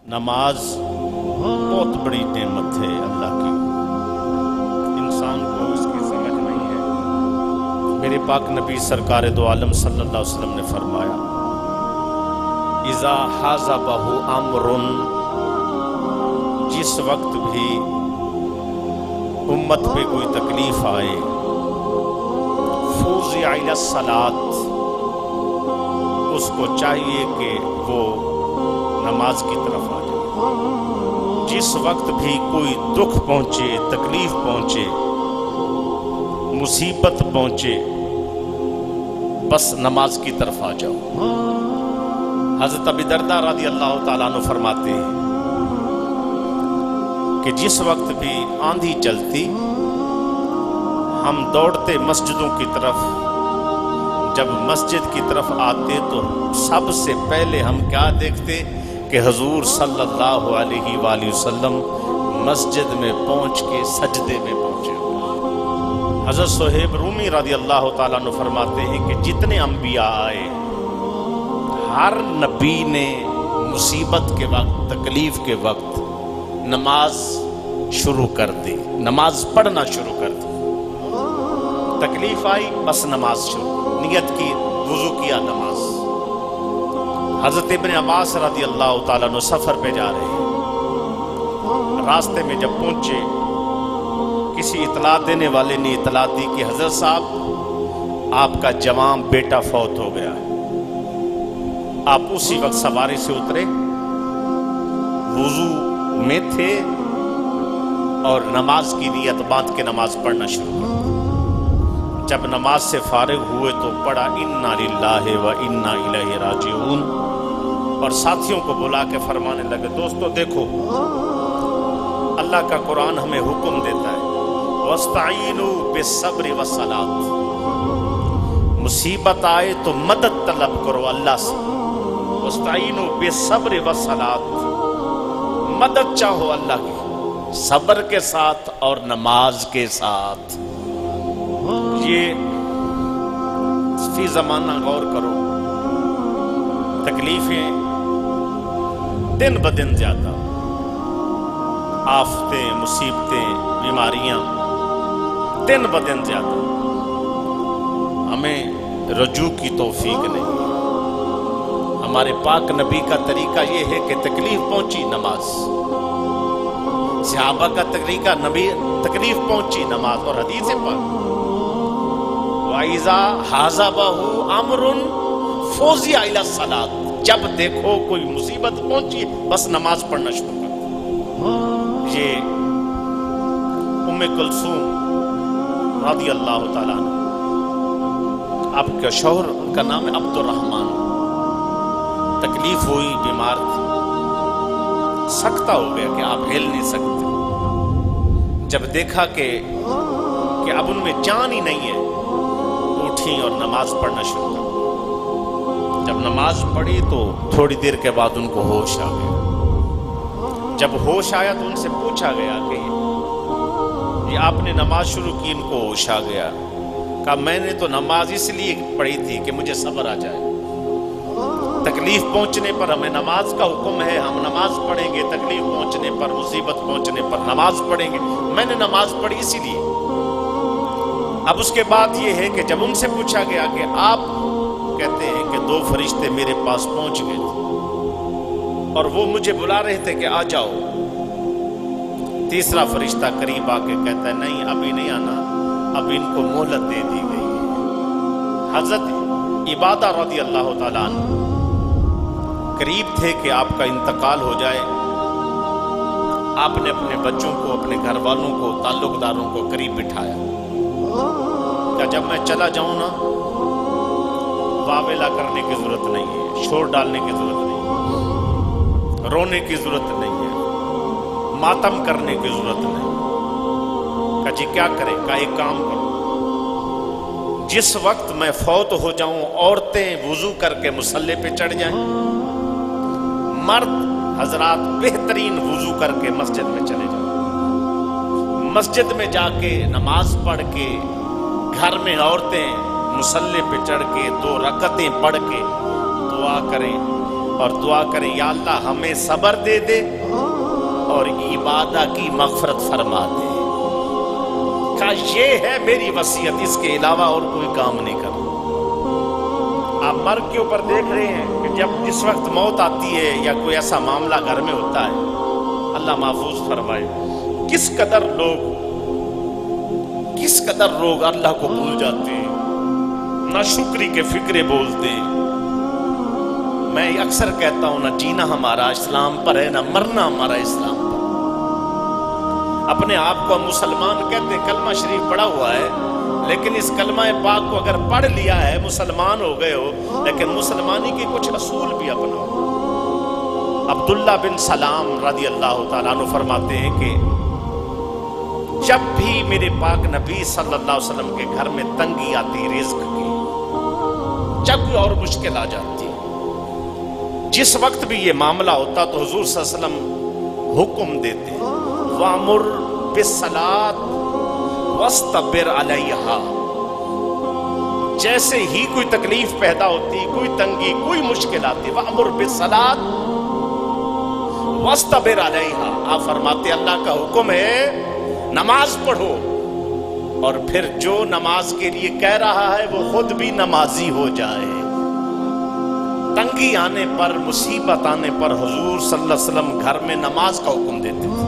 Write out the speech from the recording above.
नमाज बहुत बड़ी नेमत है अल्लाह की, इंसान को उसकी समझ नहीं है। मेरे पाक नबी सरकार दो आलम सल्लल्लाहु अलैहि वसल्लम ने फरमाया, इज़ा हाज़बहु अम्रुन, जिस वक्त भी उम्मत पे कोई तकलीफ आए, फूज़िअ इला सलात, उसको चाहिए कि वो नमाज की तरफ आ जाए। जिस वक्त भी कोई दुख पहुंचे, तकलीफ पहुंचे, मुसीबत पहुंचे, बस नमाज की तरफ आ जाओ। हज़रत अबू दरदा रज़ी अल्लाह ताला अन्हु फरमाते हैं कि जिस वक्त भी आंधी चलती, हम दौड़ते मस्जिदों की तरफ, जब मस्जिद की तरफ आते तो सबसे पहले हम क्या देखते कि हुजूर सल्लल्लाहु अलैहि वसल्लम मस्जिद में पहुंच के सजदे में पहुंचे। हज़रत सुहैब रूमी रज़ी अल्लाह ताला अन्हु फरमाते हैं कि जितने अंबिया आए, हर नबी ने मुसीबत के वक्त, तकलीफ के वक्त नमाज शुरू कर दी, नमाज पढ़ना शुरू कर दी। तकलीफ आई, बस नमाज शुरू, नियत की, वुज़ू किया, नमाज। हज़रत इब्न अब्बास रज़ी अल्लाह ताला अन्हु सफ़र पे जा रहे हैं, रास्ते में जब पहुंचे, किसी इतला देने वाले ने इतला दी कि हज़रत साहब, आपका जवान बेटा फौत हो गया। आप उसी वक्त सवारी से उतरे, वुज़ू में थे और नमाज की नियत बांध के नमाज पढ़ना शुरू कर। जब नमाज से फारिग हुए तो पढ़ा इन्ना लिल्लाहि व इन्ना इलैहि राजिऊन, और साथियों को बुला के फरमाने लगे, दोस्तों देखो, अल्लाह का कुरान हमें हुक्म देता है, वस्ताईनु बिस्सब्रि वस्सलात, मुसीबत आए तो मदद तलब करो अल्लाह से। वस्ताईनु बिस्सब्रि वस्सलात, मदद चाहो अल्लाह की, सब्र के साथ और नमाज के साथ। ये फी ज़माना गौर करो, तकलीफें दिन ब दिन ज्यादा, आफतें, मुसीबतें, बीमारियां दिन ब दिन ज्यादा। हमें रजू की तौफीक नहीं है। हमारे पाक नबी का तरीका ये है कि तकलीफ पहुंची, नमाज। सहाबा का तरीका, नबी तकलीफ पहुंची, नमाज। और हदीस पाक, वाइज़ा हाज़बहु अम्रुन फूज़िअ इला सलात, जब देखो कोई मुसीबत पहुंची, बस नमाज पढ़ना शुरू कर दो। ये उम्मे कुलसूम रज़ी अल्लाह ताला अन्हा, आपका शौहर का नाम है अब्दुर्रहमान, तकलीफ हुई, बीमार थे, सख्ता हो गया कि आप हिल नहीं सकते। जब देखा कि अब उनमें जान ही नहीं है, उठी और नमाज पढ़ना शुरू कर। जब नमाज पढ़ी तो थोड़ी देर के बाद उनको होश आ गया। जब होश आया तो उनसे पूछा गया कि ये आपने नमाज शुरू की, इनको होश आ गया। कहा, मैंने तो नमाज इसलिए पढ़ी थी कि मुझे सब्र आ जाए। तकलीफ पहुंचने पर हमें नमाज का हुक्म है, हम नमाज पढ़ेंगे। तकलीफ पहुंचने पर, मुसीबत पहुंचने पर नमाज पढ़ेंगे। मैंने नमाज पढ़ी इसीलिए। अब उसके बाद ये है कि जब उनसे पूछा गया कि आप कहते हैं कि 2 फरिश्ते मेरे पास पहुंच गए थे और वो मुझे बुला रहे थे कि आ जाओ। तीसरा फरिश्ता करीब आके कहता है, नहीं अभी नहीं आना, अब इनको मोहलत दे दी गई है। हजरत इबादा रज़ी अल्लाह ताला अन्हु करीब थे कि आपका इंतकाल हो जाए। आपने अपने बच्चों को, अपने घर वालों को, ताल्लुकदारों को करीब बिठाया। क्या जब मैं चला जाऊं ना, वावेला करने की जरूरत नहीं है, शोर डालने की जरूरत नहीं है, रोने की जरूरत नहीं है, मातम करने की जरूरत नहीं। क्या जी क्या करें? का एक काम करो, जिस वक्त मैं फौत हो जाऊं, औरतें वुजू करके मुसल्ले पे चढ़ जाएं, मर्द हजरात बेहतरीन वुजू करके मस्जिद में चले जाएं। मस्जिद में जाके नमाज पढ़ के, घर में औरतें मुसल्ले पे चढ़ के 2 रकतें पढ़ के दुआ करें, اور دعا کریں یا اللہ ہمیں صبر دے دے اور عبادہ کی مغفرت فرما دے. کہا یہ ہے میری وصیت، اس کے علاوہ اور کوئی کام نہیں کروں. آپ مرگ کے اوپر دیکھ رہے ہیں کہ جب جس وقت موت آتی ہے یا کوئی ایسا معاملہ گھر میں ہوتا ہے، اللہ محفوظ فرمائے، کس قدر لوگ اللہ کو بھول جاتے ہیں، ناشکری کے فکرے بولتے ہیں. میں اکثر کہتا ہوں نہ جینا ہمارا اسلام پر ہے، نہ مرنا ہمارا اسلام پر. اپنے آپ کو مسلمان کہتے ہیں، کلمہ شریف پڑھا ہوا ہے، لیکن اس کلمہ پاک کو اگر پڑھ لیا ہے مسلمان ہو گئے ہو، لیکن مسلمانی کے کچھ اصول بھی اپنا. عبداللہ بن سلام رضی اللہ تعالیٰ عنہ فرماتے ہیں کہ جب بھی میرے پاک نبی صلی اللہ علیہ وسلم کے گھر میں تنگی آتی رزق کی، جب کوئی اور مشکل آ جاتی، جس وقت بھی یہ معاملہ ہوتا تو حضور صلی اللہ علیہ وسلم حکم دیتے وَأْمُرْ بِالصَّلَاةِ وَاسْتَبِرْ عَلَيْهَا. جیسے ہی کوئی تکلیف پیدا ہوتی، کوئی تنگی، کوئی مشکل آتی، وَأْمُرْ بِالصَّلَاةِ وَاسْتَبِرْ عَلَيْهَا. آپ فرماتے اللہ کا حکم ہے نماز پڑھو، اور پھر جو نماز کے لیے کہہ رہا ہے وہ خود بھی نمازی ہو جائے. تنگی آنے پر، مصیبت آنے پر حضور صلی اللہ علیہ وسلم گھر میں نماز کا حکم دیتے تھے.